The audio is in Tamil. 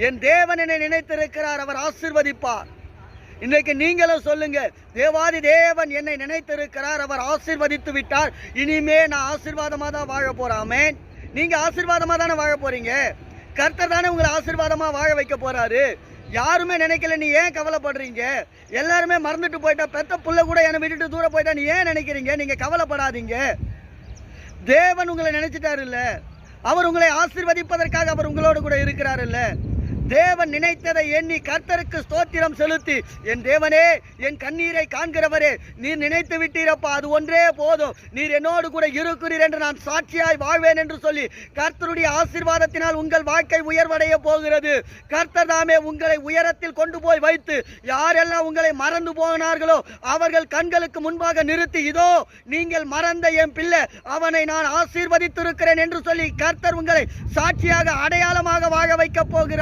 என் தேவன் என்னை நினைத்திருக்கிறார், அவர் ஆசீர்வதிப்பார். இன்றைக்கு நீங்களும் சொல்லுங்க, தேவாதி தேவன் என்னை நினைத்திருக்கிறார், அவர் ஆசீர்வதித்து விட்டார், இனிமே நான் ஆசீர்வாதமா தான் வாழ போறாமே. நீங்க ஆசீர்வாதமா தானே வாழ போறீங்க. கர்த்தர் தானே உங்களை ஆசீர்வாதமா வாழ வைக்க போறாரு. யாருமே நினைக்கல, நீ ஏன் கவலைப்படுறீங்க? எல்லாருமே மறந்துட்டு போயிட்டா, பெத்த புள்ள கூட என்னை விட்டுட்டு தூர போயிட்டா நீ ஏன் நினைக்கிறீங்க? நீங்க கவலைப்படாதீங்க. தேவன் உங்களை நினைச்சிட்டாரு இல்ல, அவர் உங்களை ஆசீர்வதிப்பதற்காக அவர் உங்களோடு கூட இருக்கிறார் இல்ல. தேவன் நினைத்ததை எண்ணி கர்த்தருக்கு ஸ்தோத்திரம் செலுத்தி, என் தேவனே, என் கண்ணீரை காண்கிறவரே, நீர் நினைத்து விட்டீரப்பா, அது ஒன்றே போதும், நீர் என்னோடு கூட இருக்கிறீர் என்று நான் சாட்சியாய் வாழ்வேன் என்று சொல்லி கர்த்தருடைய ஆசீர்வாதத்தினால் உங்கள் வாழ்க்கை உயர்வடைய போகிறது. கர்த்தர் தாமே உங்களை உயரத்தில் கொண்டு போய் வைத்து, யாரெல்லாம் உங்களை மறந்து போனார்களோ அவர்கள் கண்களுக்கு முன்பாக நிறுத்தி, இதோ நீங்கள் மறந்த என் பிள்ளை, அவனை நான் ஆசீர்வதித்திருக்கிறேன் என்று சொல்லி கர்த்தர் உங்களை சாட்சியாக அடையாளமாக வாழ வைக்க போகிறார்.